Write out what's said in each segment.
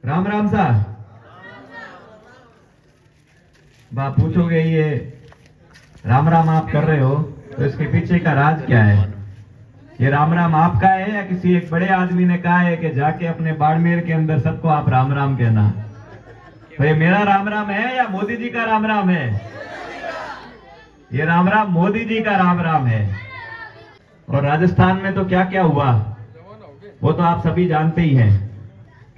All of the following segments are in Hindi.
राम राम सा बाप पूछोगे ये राम राम आप कर रहे हो तो इसके पीछे का राज क्या है? ये राम राम आपका है या किसी एक बड़े आदमी ने कहा है कि जाके अपने बाड़मेर के अंदर सबको आप राम राम कहना? तो ये मेरा राम राम है या मोदी जी का राम राम है? ये राम राम मोदी जी का राम राम है। और राजस्थान में तो क्या क्या हुआ वो तो आप सभी जानते ही हैं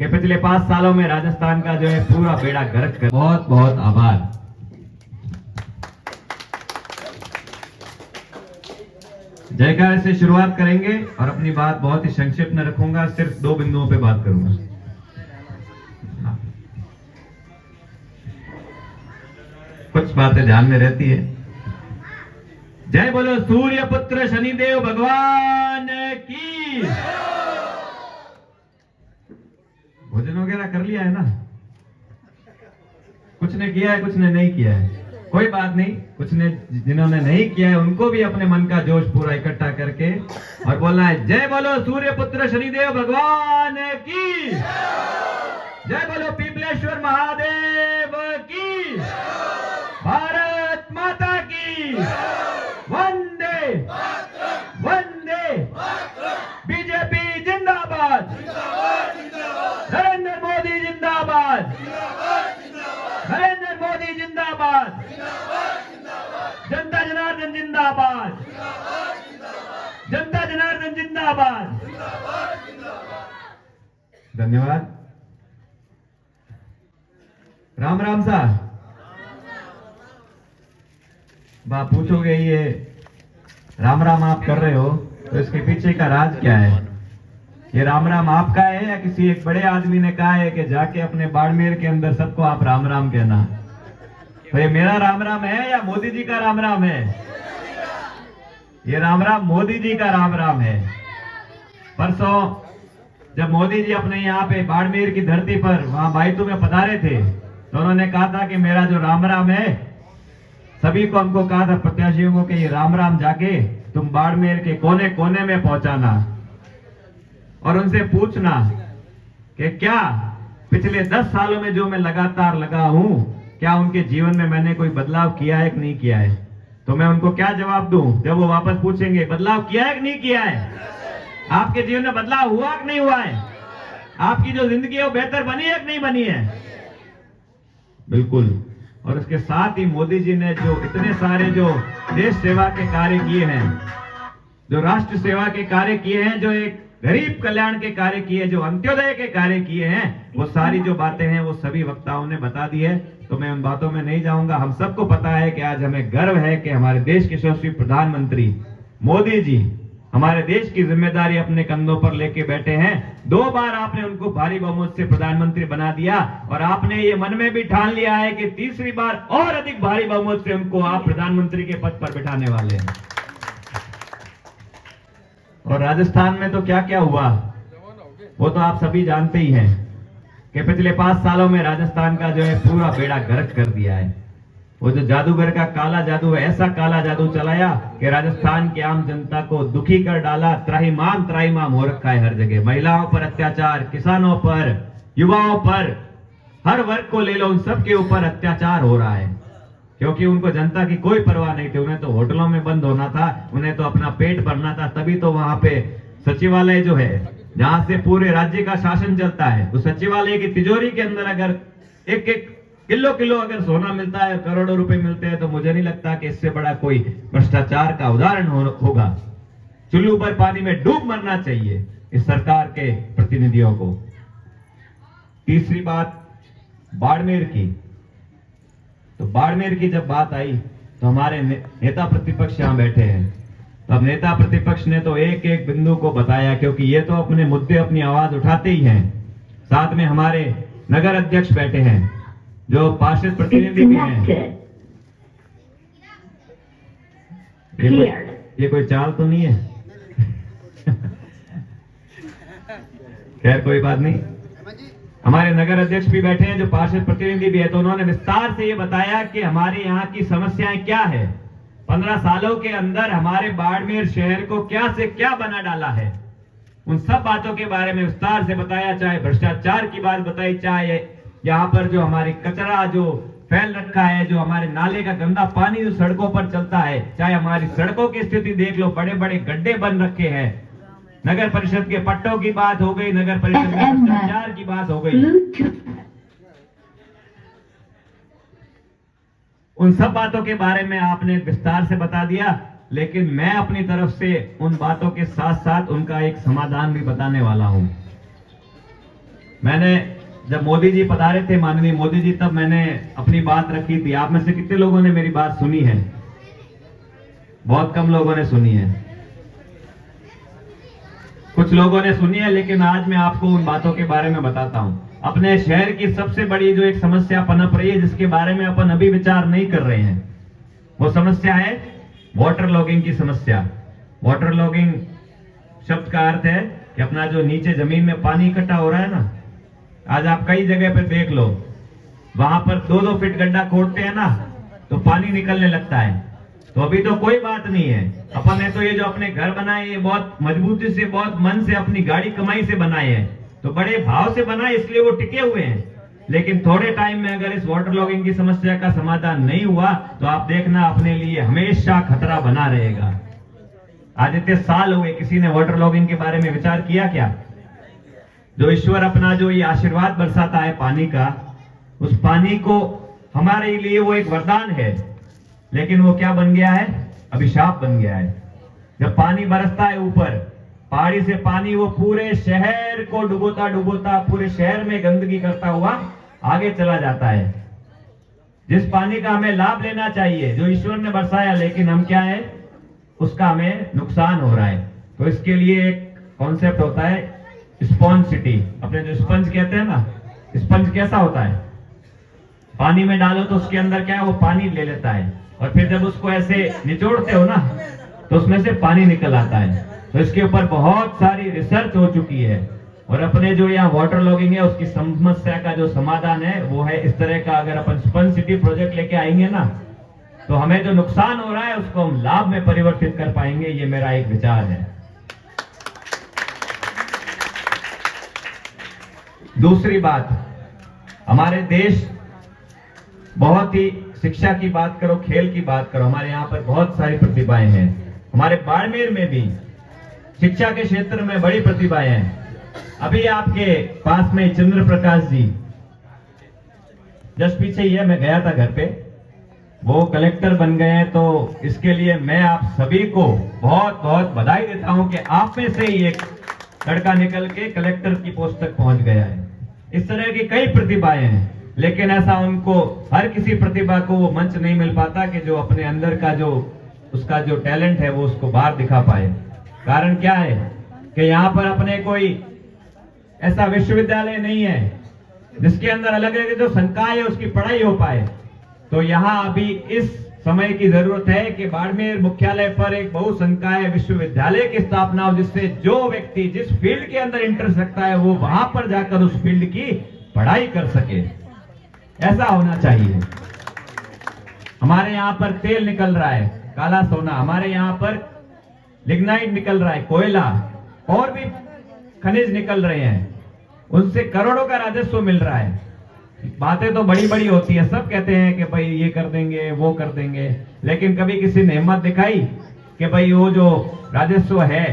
कि पिछले 5 सालों में राजस्थान का जो है पूरा बेड़ा गर्क कर। बहुत बहुत आभार। जयकार से शुरुआत करेंगे और अपनी बात बहुत ही संक्षिप्त में रखूंगा, सिर्फ 2 बिंदुओं पे बात करूंगा। कुछ बातें ध्यान में रहती है। जय बोलो सूर्य पुत्र शनिदेव भगवान की। भोजन वगैरह कर लिया है ना? कुछ ने किया है, कुछ ने नहीं किया है, कोई बात नहीं। कुछ ने जिन्होंने नहीं किया है उनको भी अपने मन का जोश पूरा इकट्ठा करके और बोलना है जय बोलो सूर्य पुत्र शनिदेव भगवान की। जय बोलो पीपलेश्वर महादेव की। भारत माता की। वंदे वंदे। बीजेपी जिंदाबाद। नरेंद्र मोदी जिंदाबाद। नरेंद्र मोदी जिंदाबाद। जनता जनार्दन जिंदाबाद। जनता जनार्दन जिंदाबाद। धन्यवाद। राम राम सा बाप पूछोगे ये राम राम आप कर रहे हो तो इसके पीछे का राज क्या है? ये राम राम आपका है या किसी एक बड़े आदमी ने कहा है कि जाके अपने बाड़मेर के अंदर सबको आप राम राम कहना? तो ये मेरा राम राम है या मोदी जी का राम राम है? ये राम राम मोदी जी का राम राम है। परसों जब मोदी जी अपने यहाँ पे बाड़मेर की धरती पर वहां बाइतू में पधारे थे तो उन्होंने कहा था कि मेरा जो राम राम है, सभी को हमको कहा था प्रत्याशियों को कि ये राम राम जाके तुम बाड़मेर के कोने कोने में पहुंचाना और उनसे पूछना कि क्या पिछले 10 सालों में जो मैं लगातार लगा हूं, क्या उनके जीवन में मैंने कोई बदलाव किया है कि नहीं किया है? तो मैं उनको क्या जवाब दूं जब वो वापस पूछेंगे बदलाव किया है कि नहीं किया है? आपके जीवन में बदलाव हुआ कि नहीं हुआ है? आपकी जो जिंदगी है वो बेहतर बनी है कि नहीं बनी है? बिल्कुल। और उसके साथ ही मोदी जी ने जो इतने सारे जो देश सेवा के कार्य किए हैं, जो राष्ट्र सेवा के कार्य किए हैं, जो एक गरीब कल्याण के कार्य किए, जो अंत्योदय के कार्य किए हैं, वो सारी जो बातें हैं वो सभी वक्ताओं ने बता दी है, तो मैं उन बातों में नहीं जाऊंगा। हम सबको पता है कि आज हमें गर्व है कि हमारे देश के यशस्वी प्रधानमंत्री मोदी जी हमारे देश की जिम्मेदारी अपने कंधों पर लेके बैठे हैं। 2 बार आपने उनको भारी बहुमत से प्रधानमंत्री बना दिया और आपने ये मन में भी ठान लिया है कि तीसरी बार और अधिक भारी बहुमत से उनको आप प्रधानमंत्री के पद पर बिठाने वाले हैं। और राजस्थान में तो क्या क्या हुआ वो तो आप सभी जानते ही हैं कि पिछले 5 सालों में राजस्थान का जो है पूरा बेड़ा गर्क कर दिया है। वो जो जादूगर का काला जादू है, ऐसा काला जादू चलाया कि राजस्थान की आम जनता को दुखी कर डाला। त्राहिमाम हो रखा है हर जगह। महिलाओं पर अत्याचार, किसानों पर, युवाओं पर, हर वर्ग को ले लो, उन सब के ऊपर अत्याचार हो रहा है क्योंकि उनको जनता की कोई परवाह नहीं थी। उन्हें तो होटलों में बंद होना था, उन्हें तो अपना पेट भरना था। तभी तो वहां पे सचिवालय जो है जहां से पूरे राज्य का शासन चलता है, उस सचिवालय की तिजोरी के अंदर अगर एक किलो अगर सोना मिलता है, करोड़ों रुपए मिलते हैं, तो मुझे नहीं लगता कि इससे बड़ा कोई भ्रष्टाचार का उदाहरण होगा। चुल्लू पर पानी में डूब मरना चाहिए इस सरकार के प्रतिनिधियों को। तीसरी बात बाड़मेर की, तो बाड़मेर की जब बात आई तो हमारे नेता प्रतिपक्ष यहां बैठे हैं, तो अब नेता प्रतिपक्ष ने तो एक एक बिंदु को बताया क्योंकि ये तो अपने मुद्दे, अपनी आवाज उठाते ही हैं। साथ में हमारे नगर अध्यक्ष बैठे हैं जो पार्षद प्रतिनिधि भी हैं। ये कोई चाल तो नहीं है? खैर कोई बात नहीं। हमारे नगर अध्यक्ष भी बैठे हैं जो पार्षद प्रतिनिधि भी है, तो उन्होंने विस्तार से ये बताया कि हमारे यहाँ की समस्याएं क्या है। 15 सालों के अंदर हमारे बाड़मेर शहर को क्या से क्या बना डाला है। उन सब बातों के बारे में विस्तार से बताया, चाहे भ्रष्टाचार की बात बताई, चाहे यहाँ पर जो हमारी कचरा जो फैल रखा है, जो हमारे नाले का गंदा पानी जो सड़कों पर चलता है, चाहे हमारी सड़कों की स्थिति देख लो, बड़े बड़े गड्ढे बन रखे हैं, नगर परिषद के पट्टों की बात हो गई, नगर परिषद में भ्रष्टाचार की बात हो गई। उन सब बातों के बारे में आपने विस्तार से बता दिया, लेकिन मैं अपनी तरफ से उन बातों के साथ साथ उनका एक समाधान भी बताने वाला हूं। मैंने जब मोदी जी पधारे थे, माननीय मोदी जी, तब मैंने अपनी बात रखी थी। आप में से कितने लोगों ने मेरी बात सुनी है? बहुत कम लोगों ने सुनी है, कुछ लोगों ने सुनी है, लेकिन आज मैं आपको उन बातों के बारे में बताता हूं। अपने शहर की सबसे बड़ी जो एक समस्या पनप रही है, जिसके बारे में अपन अभी विचार नहीं कर रहे हैं, वो समस्या है वाटर लॉगिंग की समस्या। वाटर लॉगिंग शब्द का अर्थ है कि अपना जो नीचे जमीन में पानी इकट्ठा हो रहा है ना, आज आप कई जगह पे देख लो, वहां पर 2-2 फीट गड्ढा खोदते हैं ना, तो पानी निकलने लगता है। तो अभी तो कोई बात नहीं है, अपन ने तो ये जो अपने घर बनाए, ये बहुत मजबूती से, बहुत मन से, अपनी गाड़ी कमाई से बनाए हैं, तो बड़े भाव से बनाए, इसलिए वो टिके हुए हैं। लेकिन थोड़े टाइम में अगर इस वाटर लॉगिंग की समस्या का समाधान नहीं हुआ, तो आप देखना अपने लिए हमेशा खतरा बना रहेगा। आज इतने साल हुए, किसी ने वाटर लॉगिंग के बारे में विचार किया क्या? जो ईश्वर अपना जो ये आशीर्वाद बरसाता है पानी का, उस पानी को हमारे लिए वो एक वरदान है, लेकिन वो क्या बन गया है? अभिशाप बन गया है। जब पानी बरसता है ऊपर पहाड़ी से पानी, वो पूरे शहर को डुबोता डुबोता पूरे शहर में गंदगी करता हुआ आगे चला जाता है। जिस पानी का हमें लाभ लेना चाहिए, जो ईश्वर ने बरसाया, लेकिन हम क्या है, उसका हमें नुकसान हो रहा है। तो इसके लिए एक कॉन्सेप्ट होता है स्पॉन्ज सिटी। अपने जो स्पंज कहते हैं ना, स्पंज कैसा होता है? पानी में डालो तो उसके अंदर क्या है, वो पानी ले लेता है, और फिर जब उसको ऐसे निचोड़ते हो ना, तो उसमें से पानी निकल आता है। तो इसके ऊपर बहुत सारी रिसर्च हो चुकी है, और अपने जो यहाँ वाटर लॉगिंग है, उसकी समस्या का जो समाधान है वो है इस तरह का। अगर अपन स्पंज सिटी प्रोजेक्ट लेके आएंगे ना, तो हमें जो नुकसान हो रहा है उसको हम लाभ में परिवर्तित कर पाएंगे। ये मेरा एक विचार है। दूसरी बात, हमारे देश बहुत ही, शिक्षा की बात करो, खेल की बात करो, हमारे यहाँ पर बहुत सारी प्रतिभाएं हैं। हमारे बाड़मेर में भी शिक्षा के क्षेत्र में बड़ी प्रतिभाएं हैं। अभी आपके पास में चंद्र प्रकाश जी, जस्ट पीछे ही है, मैं गया था घर पे, वो कलेक्टर बन गए हैं। तो इसके लिए मैं आप सभी को बहुत बहुत बधाई देता हूं कि आप में से ही एक लड़का निकल के कलेक्टर की पोस्ट तक पहुंच गया है। इस तरह की कई प्रतिभाएं हैं, लेकिन ऐसा उनको, हर किसी प्रतिभा को वो मंच नहीं मिल पाता कि जो अपने अंदर का जो उसका जो टैलेंट है वो उसको बाहर दिखा पाए। कारण क्या है कि यहाँ पर अपने कोई ऐसा विश्वविद्यालय नहीं है जिसके अंदर अलग अलग जो संकाय है उसकी पढ़ाई हो पाए। तो यहाँ अभी इस समय की जरूरत है कि बाड़मेर मुख्यालय पर एक बहुसंकाय विश्वविद्यालय की स्थापना हो, जिससे जो व्यक्ति जिस फील्ड के अंदर इंटरेस्ट रखता है वो वहां पर जाकर उस फील्ड की पढ़ाई कर सके। ऐसा होना चाहिए। हमारे यहाँ पर तेल निकल रहा है, काला सोना, हमारे यहाँ पर लिग्नाइट निकल रहा है, कोयला, और भी खनिज निकल रहे हैं, उनसे करोड़ों का राजस्व मिल रहा है। बातें तो बड़ी बड़ी होती है, सब कहते हैं कि भाई ये कर देंगे, वो कर देंगे, लेकिन कभी किसी ने हिम्मत दिखाई कि भाई वो जो राजस्व है,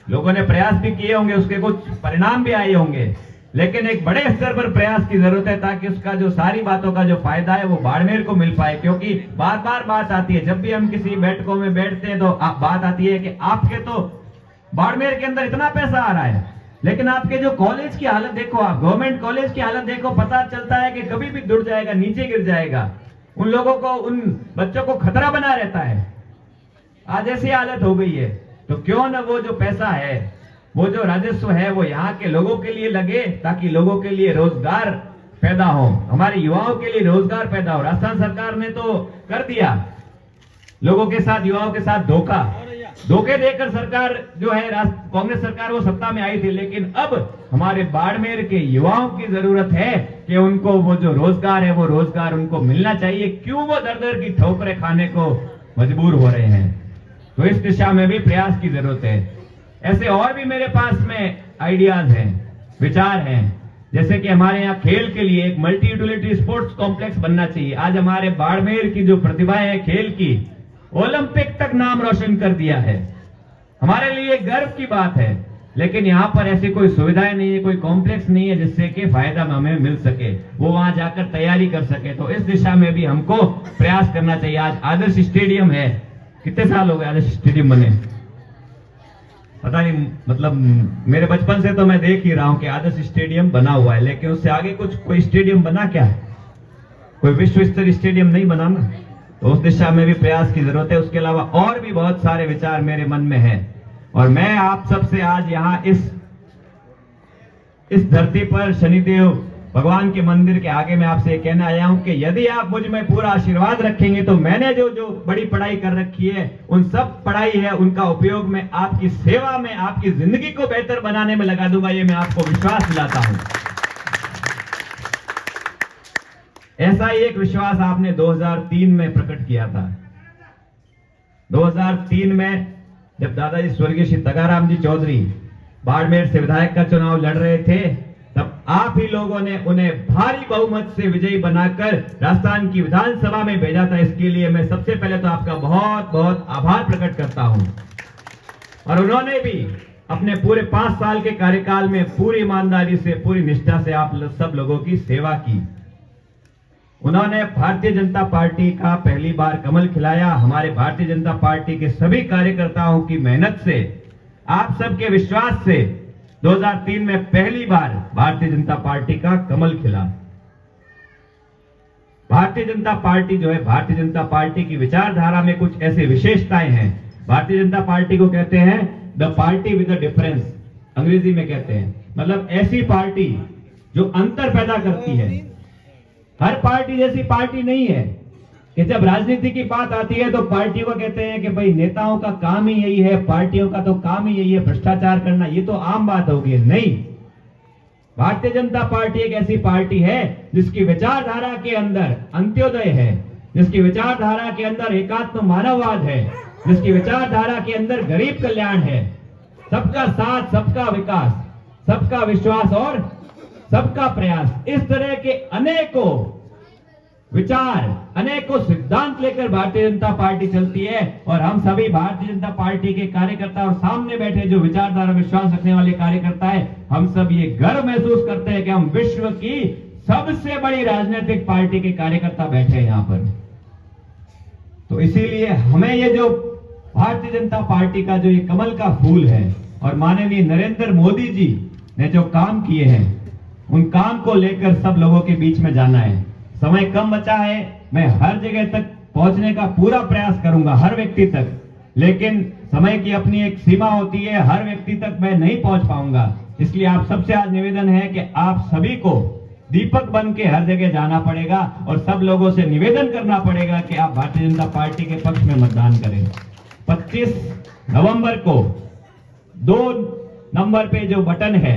लोगों ने प्रयास भी किए होंगे, उसके कुछ परिणाम भी आए होंगे, लेकिन एक बड़े स्तर पर प्रयास की जरूरत है ताकि उसका जो सारी बातों का जो फायदा है वो बाड़मेर को मिल पाए। क्योंकि बार बार बात आती है, जब भी हम किसी बैठकों में बैठते हैं तो बात आती है कि आपके तो बाड़मेर के अंदर इतना पैसा आ रहा है, लेकिन आपके जो कॉलेज की हालत देखो, आप गवर्नमेंट कॉलेज की हालत देखो, पता चलता है कि कभी भी डूब जाएगा, नीचे गिर जाएगा। उन लोगों को, उन बच्चों को खतरा बना रहता है। आज ऐसी हालत हो गई है, तो क्यों ना वो जो पैसा है, वो जो राजस्व है, वो यहाँ के लोगों के लिए लगे, ताकि लोगों के लिए रोजगार पैदा हो, हमारे युवाओं के लिए रोजगार पैदा हो। राजस्थान सरकार ने तो कर दिया लोगों के साथ, युवाओं के साथ धोखे देकर सरकार जो है, कांग्रेस सरकार वो सत्ता में आई थी, लेकिन अब हमारे बाड़मेर के युवाओं की जरूरत है कि उनको वो जो रोजगार है वो रोजगार उनको मिलना चाहिए। क्यों वो दर दर की ठोकरें खाने को मजबूर हो रहे हैं? तो इस दिशा में भी प्रयास की जरूरत है। ऐसे और भी मेरे पास में आइडियाज हैं, विचार हैं। जैसे कि हमारे यहाँ खेल के लिए एक मल्टी यूटिलिटी स्पोर्ट्स कॉम्प्लेक्स बनना चाहिए। आज हमारे बाड़मेर की जो प्रतिभाएं हैं खेल की, ओलंपिक तक नाम रोशन कर दिया है, हमारे लिए गर्व की बात है। लेकिन यहाँ पर ऐसी कोई सुविधाएं नहीं है, कोई कॉम्प्लेक्स नहीं है जिससे कि फायदा हमें मिल सके, वो वहां जाकर तैयारी कर सके। तो इस दिशा में भी हमको प्रयास करना चाहिए। आज आदर्श स्टेडियम है, कितने साल हो गए आदर्श स्टेडियम बने, पता नहीं, मतलब मेरे बचपन से तो मैं देख ही रहा हूं कि आदर्श स्टेडियम बना हुआ है, लेकिन उससे आगे कुछ कोई स्टेडियम बना क्या है? कोई विश्व स्तरीय स्टेडियम नहीं बना ना। तो उस दिशा में भी प्रयास की जरूरत है। उसके अलावा और भी बहुत सारे विचार मेरे मन में हैं और मैं आप सबसे आज यहाँ इस धरती पर शनिदेव भगवान के मंदिर के आगे मैं आपसे कहना आया हूं कि यदि आप मुझ में पूरा आशीर्वाद रखेंगे तो मैंने जो बड़ी पढ़ाई कर रखी है, उन सब पढ़ाई है, उनका उपयोग मैं आपकी सेवा में, आपकी जिंदगी को बेहतर बनाने में लगा दूंगा। ये मैं आपको विश्वास दिलाता हूं। ऐसा ही एक विश्वास आपने 2003 में प्रकट किया था। 2003 में जब दादाजी स्वर्गीय श्री तगाराम जी चौधरी बाड़मेर से विधायक का चुनाव लड़ रहे थे, तब आप ही लोगों ने उन्हें भारी बहुमत से विजयी बनाकर राजस्थान की विधानसभा में भेजा था। इसके लिए मैं सबसे पहले तो आपका बहुत बहुत आभार प्रकट करता हूं। और उन्होंने भी अपने पूरे 5 साल के कार्यकाल में पूरी ईमानदारी से, पूरी निष्ठा से आप सब लोगों की सेवा की। उन्होंने भारतीय जनता पार्टी का पहली बार कमल खिलाया। हमारे भारतीय जनता पार्टी के सभी कार्यकर्ताओं की मेहनत से, आप सबके विश्वास से 2003 में पहली बार भारतीय जनता पार्टी का कमल खिला। भारतीय जनता पार्टी जो है, भारतीय जनता पार्टी की विचारधारा में कुछ ऐसी विशेषताएं हैं। भारतीय जनता पार्टी को कहते हैं the party with the difference, अंग्रेजी में कहते हैं। मतलब ऐसी पार्टी जो अंतर पैदा करती है। हर पार्टी जैसी पार्टी नहीं है कि जब राजनीति की बात आती है तो पार्टियों को कहते हैं कि भाई नेताओं का काम ही यही है, पार्टियों का तो काम ही यही है भ्रष्टाचार करना, ये तो आम बात होगी। नहीं, भारतीय जनता पार्टी एक ऐसी पार्टी है जिसकी विचारधारा के अंदर अंत्योदय है, जिसकी विचारधारा के अंदर एकात्म मानववाद है, जिसकी विचारधारा के अंदर गरीब कल्याण है, सबका साथ, सबका विकास, सबका विश्वास और सबका प्रयास। इस तरह के अनेकों विचार, अनेकों सिद्धांत लेकर भारतीय जनता पार्टी चलती है। और हम सभी भारतीय जनता पार्टी के कार्यकर्ता और सामने बैठे जो विचारधारा विश्वास रखने वाले कार्यकर्ता है, हम सब ये गर्व महसूस करते हैं कि हम विश्व की सबसे बड़ी राजनीतिक पार्टी के कार्यकर्ता बैठे हैं यहां पर। तो इसीलिए हमें ये जो भारतीय जनता पार्टी का जो ये कमल का फूल है और माननीय नरेंद्र मोदी जी ने जो काम किए हैं, उन काम को लेकर सब लोगों के बीच में जाना है। समय कम बचा है, मैं हर जगह तक पहुंचने का पूरा प्रयास करूंगा, हर व्यक्ति तक, लेकिन समय की अपनी एक सीमा होती है, हर व्यक्ति तक मैं नहीं पहुंच पाऊंगा। इसलिए आप सबसे आज निवेदन है कि आप सभी को दीपक बन के हर जगह जाना पड़ेगा और सब लोगों से निवेदन करना पड़ेगा कि आप भारतीय जनता पार्टी के पक्ष में मतदान करें। 25 नवंबर को 2 नंबर पे जो बटन है,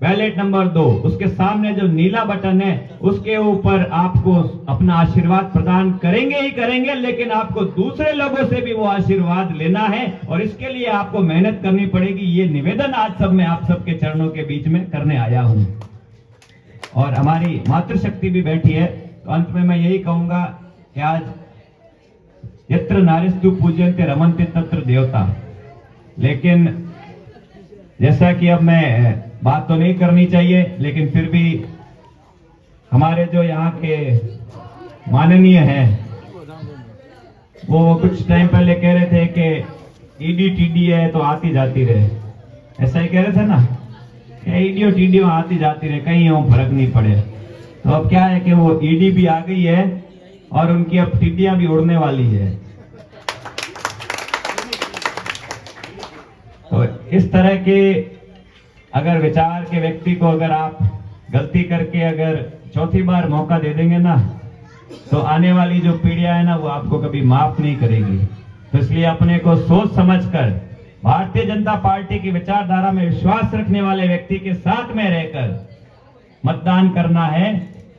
बैलेट नंबर 2, उसके सामने जो नीला बटन है, उसके ऊपर आपको अपना आशीर्वाद प्रदान करेंगे ही करेंगे, लेकिन आपको दूसरे लोगों से भी वो आशीर्वाद लेना है और इसके लिए आपको मेहनत करनी पड़ेगी। ये निवेदन आज सब मैं आप सबके चरणों के बीच में करने आया हूं। और हमारी मातृशक्ति भी बैठी है, तो अंत में मैं यही कहूंगा कि आज यत्र नारीस्तु पूज्यन्ते रमन्ते तत्र देवता। लेकिन जैसा कि अब मैं बात तो नहीं करनी चाहिए, लेकिन फिर भी हमारे जो यहाँ के माननीय हैं, वो कुछ टाइम पहले कह रहे थे कि ईडी टीडी है तो आती जाती रहे, ऐसा ही कह रहे थे ना, ईडी और टीडी आती जाती रहे, कहीं वो फर्क नहीं पड़े। तो अब क्या है कि वो ईडी भी आ गई है और उनकी अब टिड्डियां भी उड़ने वाली है। तो इस तरह के अगर विचार के व्यक्ति को अगर आप गलती करके अगर चौथी बार मौका दे देंगे ना, तो आने वाली जो पीढ़ियां है ना, वो आपको कभी माफ नहीं करेगी। तो इसलिए अपने को सोच समझकर भारतीय जनता पार्टी की विचारधारा में विश्वास रखने वाले व्यक्ति के साथ में रहकर मतदान करना है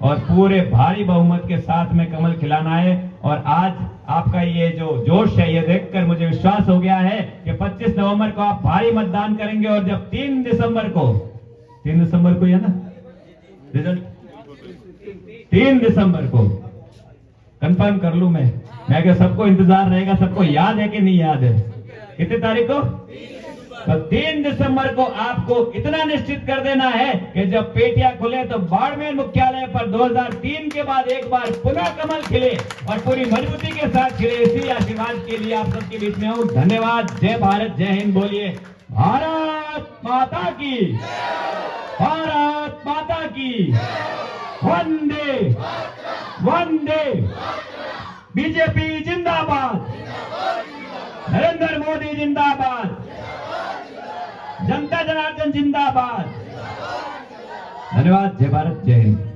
और पूरे भारी बहुमत के साथ में कमल खिलाना है। और आज आपका ये जो जोश है, ये देखकर मुझे विश्वास हो गया है कि 25 नवंबर को आप भारी मतदान करेंगे। और जब 3 दिसंबर को ही है ना रिजल्ट, 3 दिसंबर को कंफर्म कर लूं मैं क्या सबको इंतजार रहेगा? सबको याद है कि नहीं याद है? कितनी तारीख को? तो 3 दिसंबर को आपको इतना निश्चित कर देना है कि जब पेटियां खुले तो बाड़मेर मुख्यालय पर 2003 के बाद एक बार पुनः कमल खिले और पूरी मजबूती के साथ खिले। इसी आशीर्वाद के लिए आप सबके बीच में हूं। धन्यवाद। जय भारत, जय हिंद। बोलिए भारत माता की, भारत माता की। वंदे वंदे। बीजेपी जिंदाबाद, नरेंद्र मोदी जिंदाबाद, जनता जनार्दन जिंदाबाद। धन्यवाद। जय भारत, जय हिंद।